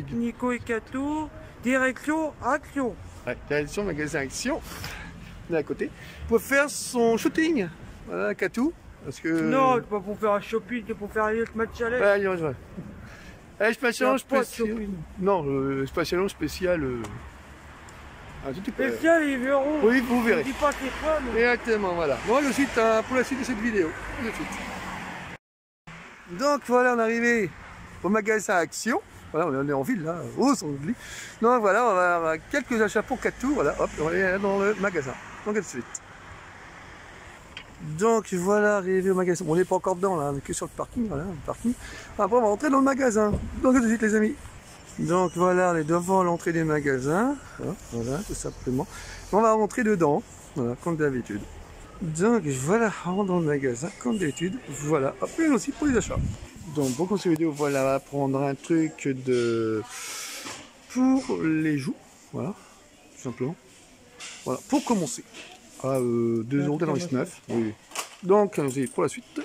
avec Nico et Kato. Direction Action. Ouais, direction magasin Action. On est à côté. Pour faire son shooting. Voilà, Katou. Parce que... Non, c'est pas pour faire un shopping, c'est pour faire un match challenge. Ouais, ouais. Espace challenge spécial. Shopping. Non, espace challenge spécial. Un tout petit peu. Spécial, ils verront. Oui, vous verrez. Je dis pas c'est quoi, mais... Exactement, voilà. Bon, le suite pour la suite de cette vidéo. De suite. Donc voilà, on est arrivé au magasin Action. Voilà, on est en ville là, au Sangli. Donc voilà, on va avoir quelques achats pour Katou. Voilà, hop, on est dans le magasin. Donc à de suite. Donc voilà, arrivé au magasin. Bon, on n'est pas encore dedans là, on est que sur le parking. Voilà, le parking. Après, on va rentrer dans le magasin. Donc à de suite, les amis. Donc voilà, on est devant l'entrée des magasins. Voilà, tout simplement. On va rentrer dedans, voilà, comme d'habitude. Donc voilà, on rentre dans le magasin, comme d'habitude. Voilà, après aussi pour les achats. Donc pour cette vidéo, voilà, on va prendre un truc de... pour les joues. Voilà, tout simplement. Voilà, pour commencer. À 2,99 €. Oui. Donc, allons-y pour la suite.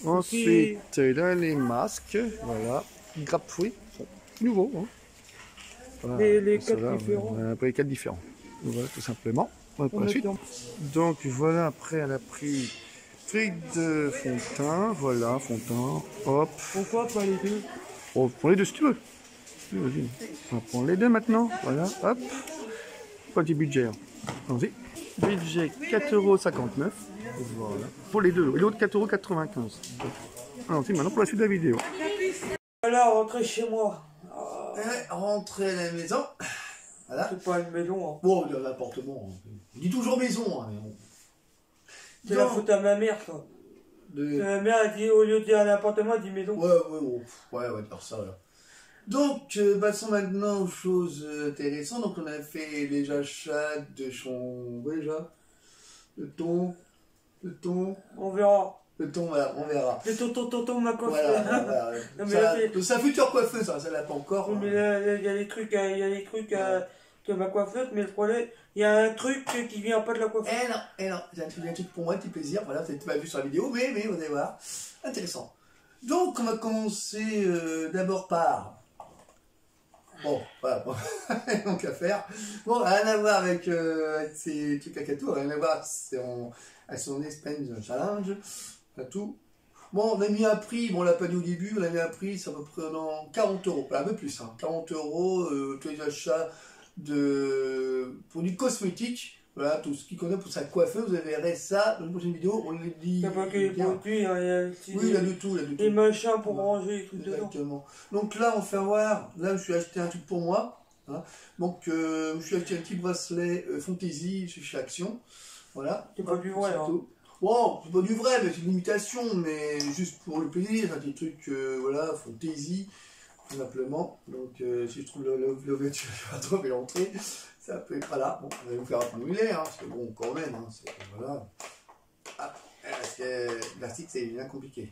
Ensuite, là, les masques. Voilà, grappe-fruits. Nouveau. Hein. Voilà, les 4 différents. Après les 4 différents. Voilà, tout simplement. Voilà, pour la suite. Donc voilà, après elle a pris truc de fond de teint. Voilà, fond de teint. Hop. Pourquoi pas les deux? Oh, prends les deux si tu veux. Vas-y. On va prendre les deux maintenant. Voilà, hop. Petit budget. Allons-y. Budget 4,59 €. Voilà. Pour les deux. Et l'autre 4,95 €. Allons-y maintenant pour la suite de la vidéo. Voilà, rentrez chez moi. Rentrer à la maison. Voilà. C'est pas une maison. Hein. Bon, il y a l'appartement. On dit toujours maison. Hein, mais bon. C'est la faute à ma mère, ça. Ma mère a dit, au lieu de dire un appartement, elle dit maison. Ouais, on va dire ça. Là. Donc, passons maintenant aux choses intéressantes. Donc, on a fait les achats de son... déjà. Le ton. On verra. Le ton, voilà, on verra. Le tonton ma coiffeuse. Voilà. Non, mais C'est sa future coiffeuse, ça l'a pas encore. Oui, mais là, il y a des trucs, de ma coiffeuse, mais le problème, il y a un truc qui vient pas de la coiffeuse. Eh non, j'ai un truc pour moi, un petit plaisir. Voilà, tu pas vu sur la vidéo, mais vous allez voir. Intéressant. Donc, on va commencer d'abord par... Bon, voilà, bon. Donc à faire. Bon, rien à voir avec ces trucs à Katou, rien à voir avec son Espagne Challenge, à tout. Bon, on a mis un prix, bon, on l'a pas dit au début, on a mis un prix, ça va prendre 40 €, un peu plus, hein, 40 €, tous les achats de produits cosmétiques. Voilà, tout ce qui connaît pour sa coiffeuse, vous verrez ça dans une prochaine vidéo, on le dit. Il n'y a pas que les produits, il y a aussi oui, il y a de tout, des machins pour ranger et tout dedans. Exactement. Donc là, on fait voir, là, je me suis acheté un truc pour moi. Hein. Donc, je me suis acheté un petit bracelet Fantasy chez Action. Voilà. C'est pas du vrai, hein. Bon, c'est pas du vrai, mais c'est une imitation, mais juste pour le plaisir, un petit truc, voilà, Fantasy, tout simplement. Donc, si je trouve l'ouverture, je vais pas trouver l'entrée. Ça peut être là. Bon, on va vous faire apprendre où il est, hein, parce que bon, quand même, hein, voilà. Ah, parce que l'article, c'est bien compliqué.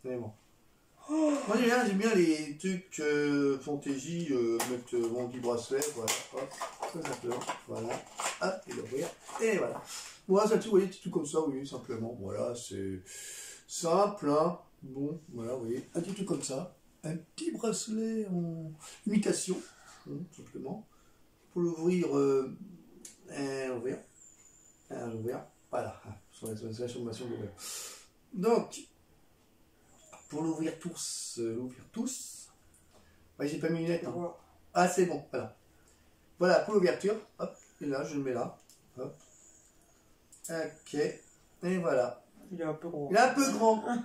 Mais bon. Moi, j'aime bien les trucs fantaisie, mettre mon petit bracelet, voilà, hop, tout simplement, voilà, hop, et l'ouvrir, et voilà. Moi, ça, tu voyez, tout comme ça, oui, simplement, voilà, c'est simple, hein, bon, voilà, vous voyez, un petit truc comme ça, un petit bracelet en imitation, tout simplement, pour l'ouvrir, ouvrir, voilà, sur la formation d'ouvrir. Donc, pour l'ouvrir tous, ouais, j'ai pas mis une lettre. Hein. Ah, c'est bon, voilà. Voilà, pour l'ouverture, hop, et là, je le mets là, hop. Ok, et voilà. Il est un peu gros. Il est un peu grand, mais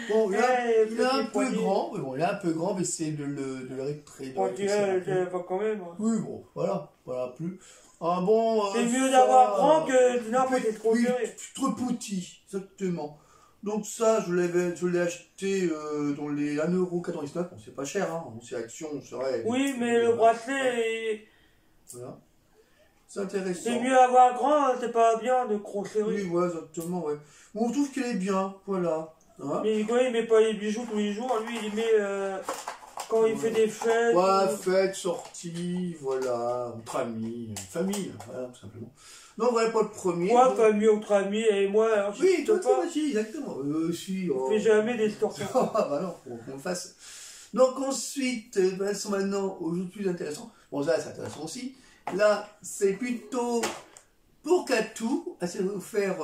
bon, il est un peu grand, mais bon, il est un peu grand, mais c'est de le rétrécir. On dirait, pas quand même. Hein. Oui, bon, voilà, plus. Un bon... c'est mieux d'avoir grand que... Non, peut-être trop serré. Trop petit, exactement. Donc ça, je l'ai acheté dans les 1,99 €. Bon, c'est pas cher, hein. C'est Action, c'est vrai. Oui, mais le bracelet... Voilà. C'est intéressant. C'est mieux avoir grand, c'est pas bien de gros serré. Oui, ouais, exactement, ouais. Bon, on trouve qu'il est bien, voilà. Hein, mais quoi, il met pas les bijoux tous les jours, lui, il met... quand il fait des fêtes... Ouais, fêtes, sorties, voilà, entre amis, famille, voilà, tout simplement. Donc voilà pour le premier. Moi, donc... famille, entre amis, et moi... Alors, oui, toi aussi, exactement. Si, on fait jamais des sorties. Ah bah non, faut qu'on le fasse. Donc ensuite, passons maintenant aux choses plus intéressantes. Bon, ça, c'est intéressant aussi. Là, c'est plutôt pour Katou, c'est vous faire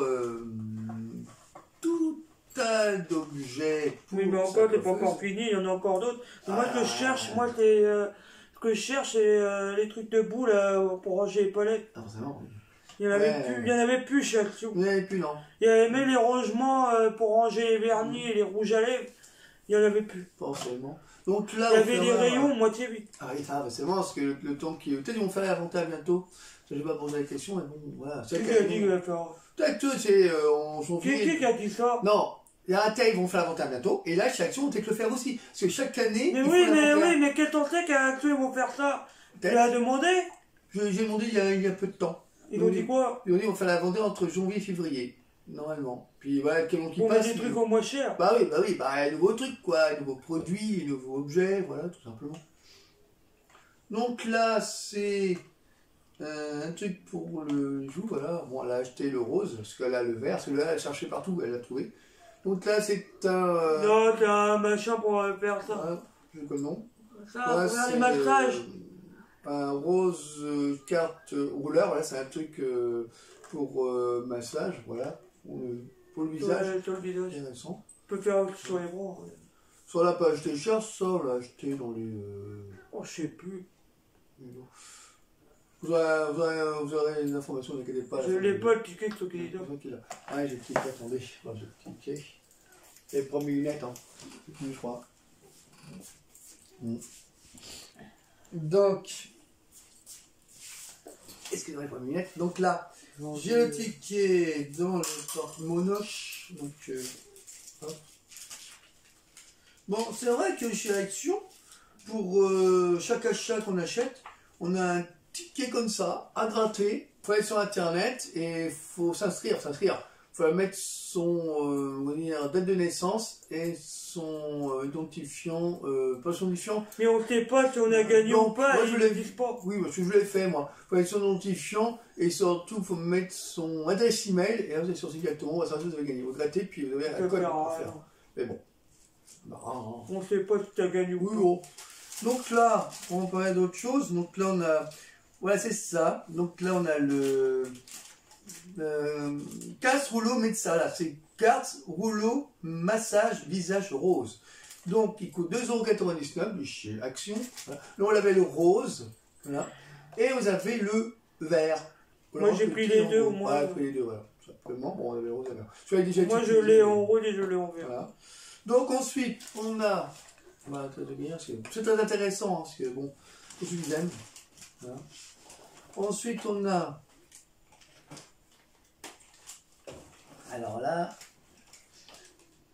tout tas d'objets. Oui, mais encore, c'est pas encore fini, il y en a encore d'autres. Moi, ce que je cherche, moi, c'est. Ce que je cherche, c'est les trucs de boue, là, pour ranger les palettes. Ah, forcément, oui. Il y en avait plus, il y en avait plus chez Action. Il n'y en avait plus, non. Il y avait même les rangements pour ranger les vernis et les rouges à lèvres. Il n'y en avait plus. Forcément. Donc là, Il y avait des rayons moitié vides. Ah oui, ça, c'est bon, parce que le temps qui. Peut-être qu'ils vont faire l'inventaire bientôt. Je vais pas poser la question, mais bon, voilà. Qui a dit qu'il va faire? Peut-être que c'est. On s'en fout. Qui a dit ça? Non. Il y a un tel, ils vont faire l'inventaire bientôt. Et là, chez Action, on peut le faire aussi. Parce que chaque année. Mais oui, mais quel temps c'est qu'à Action, ils vont faire ça? Tu l'as demandé? J'ai demandé il y a peu de temps. Ils ont dit quoi? Ils ont dit qu'on va faire l'inventaire entre janvier et février. Normalement. Puis voilà, quel qui on passe. Des trucs au moins cher. Bah oui, un nouveau truc, quoi. Un nouveau produit, un nouveau objet, voilà, tout simplement. Donc là, c'est un truc pour le joue, voilà. Bon, elle a acheté le rose, parce qu'elle a le vert, parce que là, elle cherchait partout, elle l'a trouvé. Donc là, c'est un. Non, c'est un machin pour faire ça. Ah, je connais le nom. Ça, pour faire les massages. Un rose carte rouleur, voilà, c'est un truc pour massage, voilà. Pour le visage. Sur le visage. Intéressant. Tu peux faire sur les bras. Ça, on l'a pas acheté cher, ça, on l'a acheté dans les. Oh, je sais plus. Vous aurez les informations, ne inquiétez pas. Je l'ai pas le ticket de ce qu'il est là. Ah, j'ai le ticket, attendez. Enfin, j'ai le ticket. J'ai pris mes lunettes, hein. Je crois. Donc. Excusez-moi, j'ai pris mes lunettes. Donc là, j'ai le ticket dans le porte-monoche. Donc, hop. Bon, c'est vrai que chez Action, pour chaque achat qu'on achète, on a un ticket comme ça, à gratter. Il faut aller sur internet et il faut s'inscrire. Il faut mettre son date de naissance et son identifiant, pas son identifiant. Mais on ne sait pas si on a gagné ou pas, moi, ils ne disent pas. Oui, parce que je l'ai fait moi. Il faut mettre son identifiant et surtout il faut mettre son adresse email et là vous êtes sur ce directement, on va savoir si vous avez gagné. Vous grattez puis vous avez un code pour faire. Mais bon. On ne sait pas si tu as gagné ou pas. Bon. Donc là, on va parler d'autre chose. Donc là, on a. Voilà, c'est ça. Donc là, on a le. Casse rouleau médecin. Là, c'est carte rouleau massage visage rose. Donc, il coûte 2,99 € de chez Action. Voilà. Là, on avait le rose. Voilà. Et vous avez le vert. Moi, j'ai pris les deux au moins. Ouais, j'ai pris les deux, voilà. Simplement, bon, on avait le rose et le vert. Moi, je l'ai en rose et je l'ai en vert. Voilà. Donc ensuite, on a... C'est très intéressant, hein, parce que bon, je vous aime. Voilà. Ensuite, on a... Alors là...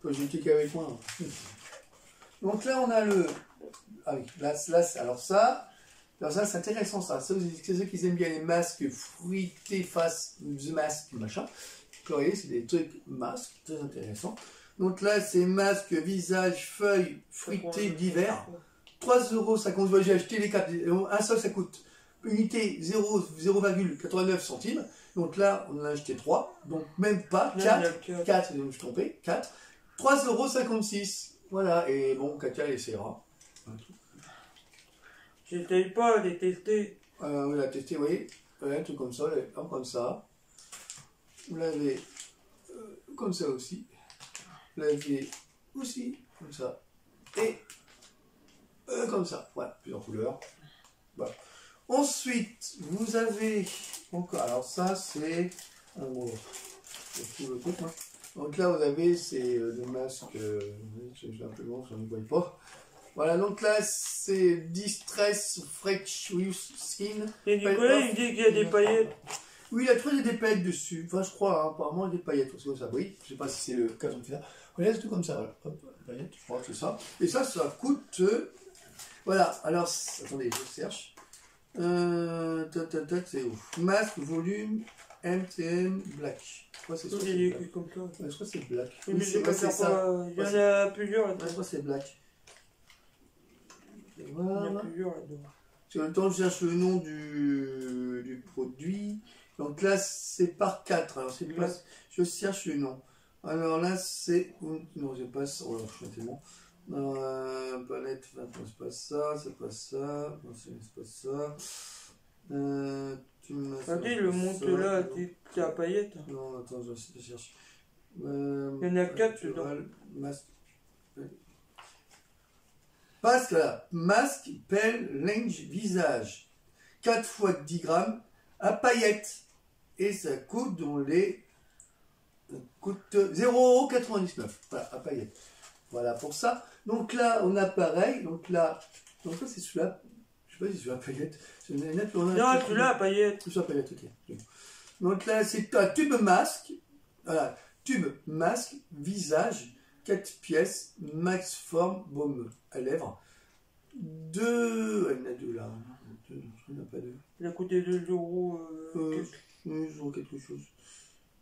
J'ai le ticket avec moi. Donc là, on a le... Ah oui, là alors ça c'est intéressant, ça. C'est ceux qui aiment bien les masques fruités face The Mask, machin. Vous voyez, c'est des trucs masques, très intéressants. Donc là, c'est masque, visage, feuilles, fruités d'hiver. 3,50 €. J'ai acheté les 4. Un seul, ça coûte unité 0,89 centimes. Donc là, on en a acheté 3. Donc même pas 4. 4, je me suis trompé. 4. 3,56 €. Voilà. Et bon, Katia, elle essaiera. J'essaye pas de les tester. On l'a testé, vous voyez. Un truc comme ça, comme ça. Vous l'avez comme ça aussi. Vous l'avez aussi comme ça. Et comme ça. Voilà, plusieurs couleurs. Voilà. Ensuite, vous avez encore. Alors ça, c'est. Bon, je trouve le truc, moi. Donc là, vous avez le masque. Simplement, ça ne voit pas. Voilà, donc là, c'est Distress Fresh Skin. Et Nicolas, il dit qu'il y a des paillettes. Oui, il a trouvé des paillettes dessus. Enfin, je crois, hein, apparemment, des paillettes. C'est comme ça, oui. Je ne sais pas si c'est le cas de faire. Voilà, c'est tout comme ça. Voilà. Hop, paillettes, je crois que c'est ça. Et ça coûte. Voilà, alors, attendez, je cherche. C'est ouf. Masque, volume, MTM, black. Ouais, c'est ça. Il est comme ça. Ouais, je crois que c'est black. Oui, mais c'est ça. Il y en a plusieurs là-dedans. Je crois que c'est black. Voilà. Il y a plusieurs là-dedans. En même temps, je cherche le nom du produit. Donc là, c'est par 4. Alors, c'est pas... Je cherche le nom. Alors là, c'est... Non, je passe... Oh, je suis tellement... Palette, non, c'est pas ça, c'est pas ça. Non, c'est pas ça. Tu me Regardez, le monte là, t'es à paillettes. Non, attends, je vais essayer de chercher. Il y en a 4 dedans. Masque. Masque, là. Masque, pelle, linge, visage. 4 fois 10 grammes à paillettes. Et ça coûte dans les. Coûte 0,99 €. Voilà, à paillettes. Voilà pour ça. Donc là, on a pareil. Donc là c'est celui-là. Je sais pas si c'est celui-là à paillettes. Non, celui-là à paillettes. Celui-là à paillettes, ok. Donc là, c'est un tube masque. Voilà. Tube masque, visage, 4 pièces, max forme, baume à lèvres. 2. Il y en a 2 là. Il n'y en a pas 2. Il a coûté 2 €. Quelque chose.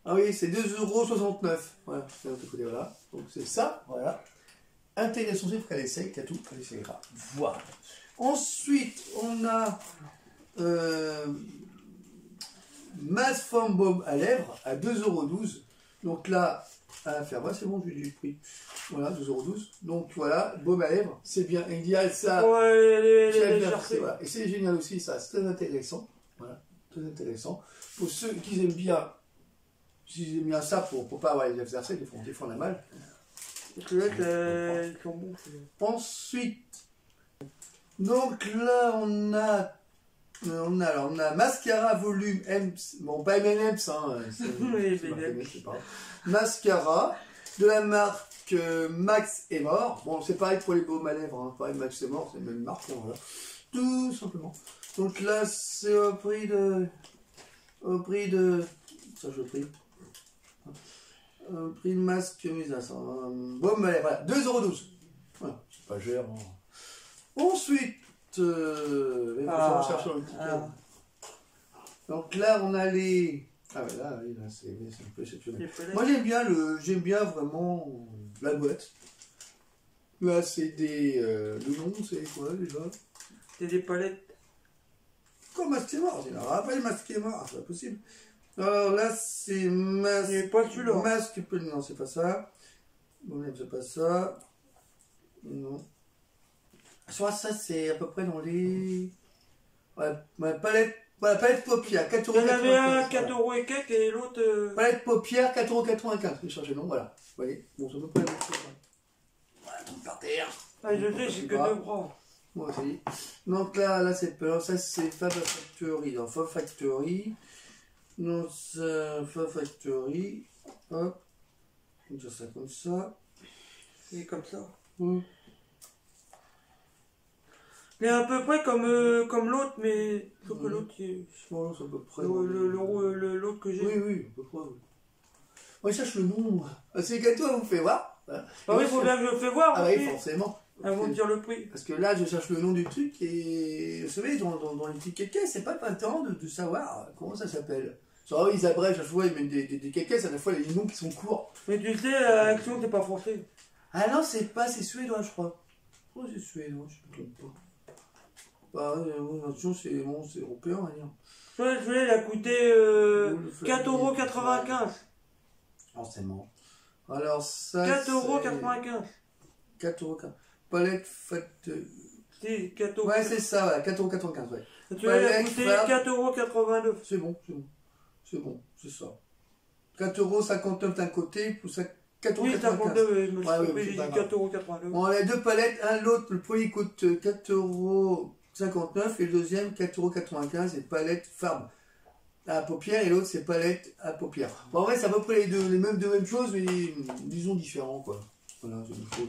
Ah oui, c'est 2,69 €. Voilà, c'est l'autre côté, voilà. Donc c'est ça, voilà. Intéressant, c'est qu'elle essaye, qu'elle tout, elle essayera. Voilà. Ensuite, on a Mass Form Baume à lèvres à 2,12 €. Donc là, à faire, ouais, c'est bon, j'ai du prix. Voilà, 2,12 €. Donc voilà, baume à lèvres, c'est bien idéal, ça. Ouais, voilà. Et c'est génial aussi, ça, c'est très intéressant. Voilà, très intéressant. Pour ceux qui aiment bien, ça, pour pas avoir les lèvres versées, des fois on a mal. Parce que là, ils sont bons. Ensuite, donc là, on a mascara volume M, bon pas M&M's, hein, c'est pas mascara de la marque Max et Mort. Bon, c'est pareil pour les baumes à lèvres, hein, pareil Max et Mort, c'est la même marque, hein, voilà. Tout simplement. Donc là, c'est au prix de ça je le prie. Prix de masque baume à lèvres, voilà, 2,12 €. Voilà, c'est pas cher. Hein. Ensuite, donc là, on a les. Ah ouais, là c'est un peu exceptionnel. Moi, j'aime bien vraiment la boîte. Là, c'est des. Le nom, c'est quoi déjà? C'est des palettes. Comme Masquemort, il a rappelé Masquemort, c'est pas possible. Alors là, c'est masque. Pas celui-là. Masque, non, c'est pas ça. Bon, c'est pas ça. Non. Soit ça, c'est à peu près dans les. Ouais, palette paupières, 4 €. Il y en avait un 4 € et quelques et l'autre. Palette paupières, 4,95 €. J'ai changé le nom, voilà. Vous voyez? Bon, c'est à peu près la même chose. Voilà, donc par terre. Ah, je sais, j'ai que 2 bras. Moi aussi. Donc là, c'est peur. Ça, c'est Fab Factory. Donc, Fab Factory. Donc, Fab Factory. Hop. On va ça comme ça. Et comme ça. Mmh. Il est à peu près comme l'autre, mais sauf que l'autre, Bon, c'est à peu près. L'autre que j'ai. Oui, à peu près. Moi, je cherche le nom. C'est qu'à toi, vous fait voir. Ah oui, il faut bien que je le fais voir. Ah oui, forcément. Avant de dire le prix. Parce que là, je cherche le nom du truc et vous savez, dans les petites caisses, c'est pas temps de savoir comment ça s'appelle. Genre, ils abrègent, à chaque fois, ils mettent des caisses, à la fois, les noms qui sont courts. Mais tu sais, Action, c'est pas français. Ah non, c'est suédois, je crois. Oh, c'est suédois, je ne me trompe pas. Bah, Action, c'est européen, à dire. Je voulais la coûter 4,95 €. Forcément. Alors, ça. 4,95 €. 4,95 €. Palette faite. C'est 4 €. Ouais, c'est ça, ouais, 4,95 €, ouais. Tu vas la coûter 4,89 €. C'est bon, c'est ça. 4,59 € d'un côté, plus 4,95 €. Oui, 59, je me suis ouais, trompé, j'ai dit 4,89 €. Bon, les deux palettes, l'autre, le premier coûte 4,59 € et le deuxième 4,95 € et palette Farbe à paupières et l'autre c'est palette à paupières. Bon, en vrai, c'est à peu près les mêmes choses, mais disons différents, quoi. Voilà, c'est une chose.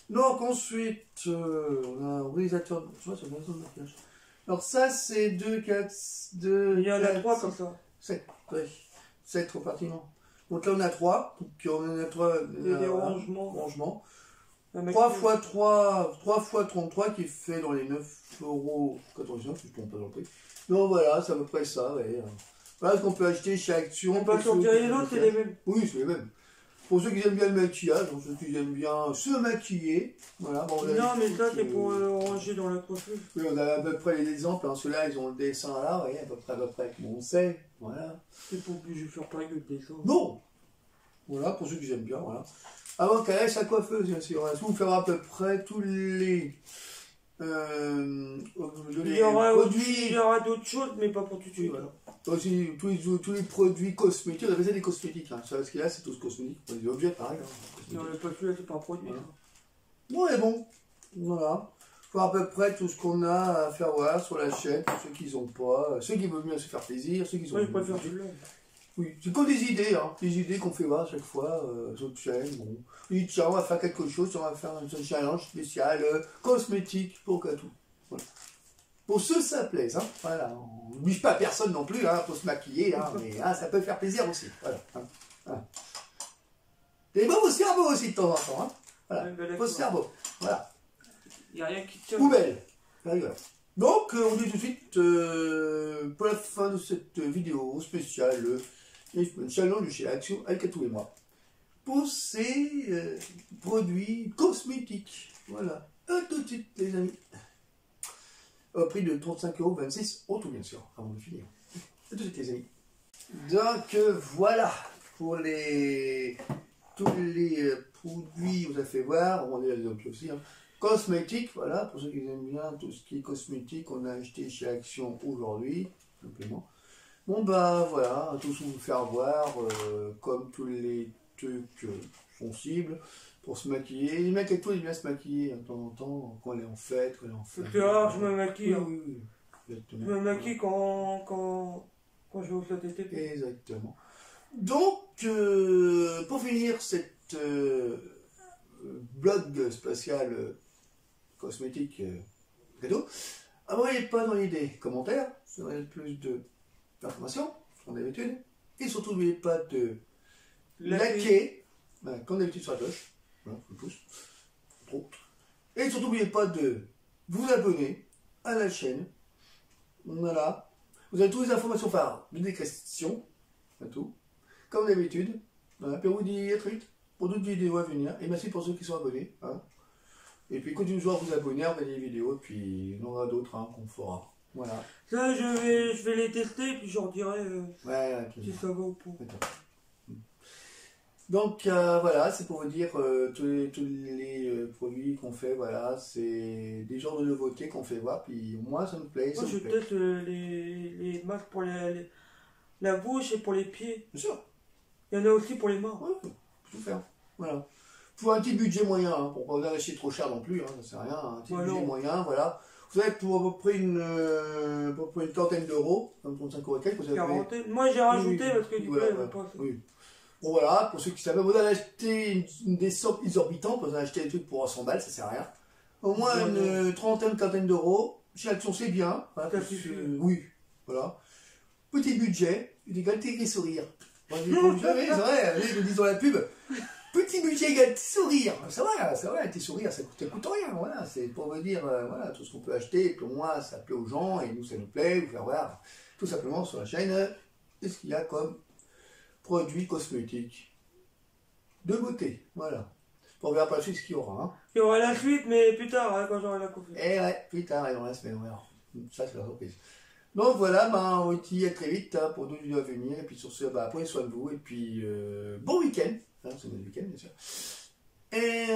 Donc, ensuite, on a un réalisateur. Tu vois, c'est une maison de maquillage. Alors, ça, c'est 2, 4, 2. Il y en a 3 comme ça. 7, oui. 7 repartiments. Donc là, on a 3. Donc, on a 3 des rangements. 3 fois 3 fois 33 qui fait dans les 9,99 €, si je ne trompe pas dans le prix. Donc voilà, c'est à peu près ça. Ouais. Voilà ce qu'on peut acheter chez Action. On peut sortir les autres, c'est les mêmes. Oui, c'est les mêmes. Pour ceux qui aiment bien le maquillage, pour ceux qui aiment bien se maquiller. Voilà, bon, non, mais ça, c'est pour ranger dans la coiffure. Oui, on a à peu près les exemples. Hein. Ceux-là, ils ont le dessin là, vous voyez, à peu près, comme on sait. Voilà. C'est pas obligé de faire pareil que le dessin. Non. Voilà, pour ceux qui aiment bien, voilà. Avant qu'elle aille sa coiffeuse, bien sûr. Est-ce que vous faire à peu près tous les... Il y aura produits... il y aura d'autres choses, mais pas pour tout de suite. Oui, voilà. Aussi, tous les produits cosmétiques, on appelle ça des cosmétiques. Hein. Ce qu'il y a, c'est tous cosmétiques. Des objets, pareil. Hein, non, mais pas celui-là, c'est pas un produit. Voilà. Bon, et bon. Voilà. Faut à peu près tout ce qu'on a à faire voir sur la chaîne, pour ceux qui n'ont pas, ceux qui veulent bien se faire plaisir, ceux qui ont... Moi, je préfère celui-là. Oui, c'est comme des idées, hein. Des idées qu'on fait voir à chaque fois sur notre chaîne. Bon. On dit, tiens, on va faire quelque chose, on va faire un challenge spécial cosmétique pour tout. Voilà. Pour ceux, ça plaise, hein. Voilà. On n'oblige pas personne non plus, hein, pour se maquiller, hein, mais hein, ça peut faire plaisir aussi. Voilà. Hein. Voilà. Et bon, vos cerveaux aussi de temps en temps, hein. Voilà. Ouais, Vos cerveaux. Voilà. Il n'y a rien qui tient. Poubelle. Voilà. Donc, on dit tout de suite, pour la fin de cette vidéo spéciale, un challenge de chez Action, Alcatou et moi, pour ces produits cosmétiques. Voilà. À tout de suite, les amis. Au prix de 35,26 € au tout, bien sûr, avant de finir. À tout de suite, les amis. Donc, voilà. Pour tous les produits, on vous a fait voir, on est les autres aussi, hein. Cosmétiques, voilà, pour ceux qui aiment bien tout ce qui est cosmétique, on a acheté chez Action aujourd'hui, simplement. Bon bah voilà, tout ce qu'on vous faire voir, comme tous les trucs sensibles, pour se maquiller. Les mecs et tout, ils aiment bien se maquiller de temps en temps, quand elle est en fête, quand elle est en fête. C'est rare, je me maquille. Oui, oui, oui. Je me maquille quand je vais au été. Exactement. Donc, pour finir cette blog spatial cosmétique cadeau, n'oubliez pas dans les commentaires, ça va être plus d'informations, comme d'habitude, et surtout n'oubliez pas de liker, comme d'habitude sur la cloche, voilà, le pouce, trop, et surtout n'oubliez pas de vous abonner à la chaîne, voilà, vous avez toutes les informations par description, tout, comme d'habitude, voilà, puis on vous dit à très vite pour d'autres vidéos à venir, et merci pour ceux qui sont abonnés, hein. Et puis continuez toujours à vous abonner, à regarder les vidéos, et puis il y en aura d'autres hein, qu'on fera. Voilà. Ça, je vais les tester, puis je leur dirai si ça va ou pas. Donc voilà, c'est pour vous dire tous les produits qu'on fait, voilà, c'est des genres de nouveautés qu'on fait voir, puis moi ça me plaît. Moi, je teste les masques pour la bouche et pour les pieds. Bien sûr. Il y en a aussi pour les mains. Ouais, tout faire. Voilà. Pour un petit budget moyen, hein, pour pas vous acheter trop cher non plus, hein, ça sert à rien, un petit budget moyen, voilà. Vous avez pour à peu près une quarantaine d'euros, comme 35 € et quelques, vous avez Moi j'ai rajouté parce que du coup, voilà. Oui. Bon voilà, pour ceux qui savent, vous allez acheter des sommes exorbitantes, vous allez acheter des trucs pour 100 balles, ça sert à rien. Au moins une quarantaine d'euros, chez Action c'est bien. Voilà, oui, voilà. Petit budget, il égale tes sourires. C'est vrai, nous disons la pub. Petit budget égale sourire. C'est vrai, tes sourires, ça coûte rien. Voilà, c'est pour vous dire, voilà, tout ce qu'on peut acheter, et puis au moins ça plaît aux gens, et nous ça nous plaît, vous faire voir tout simplement sur la chaîne ce qu'il y a comme produits cosmétiques de beauté. Voilà. On verra pas la suite ce qu'il y aura. Hein. Il y aura la suite, mais plus tard, hein, quand j'aurai la coiffure. Et ouais, plus tard, et dans la semaine, ouais. Ça c'est la surprise. Donc voilà, on vous dit à très vite hein, pour d'autres vidéos à venir. Et puis sur ce, prenez soin de vous. Et puis bon week-end. Hein, c'est notre week-end, bien sûr. Et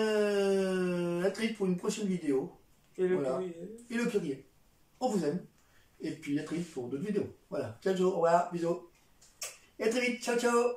à très vite pour une prochaine vidéo. Et le voilà. courrier. Et le courrier. On vous aime. Et puis à très vite pour d'autres vidéos. Voilà. Ciao, ciao. Au revoir. Bisous. Et à très vite. Ciao, ciao.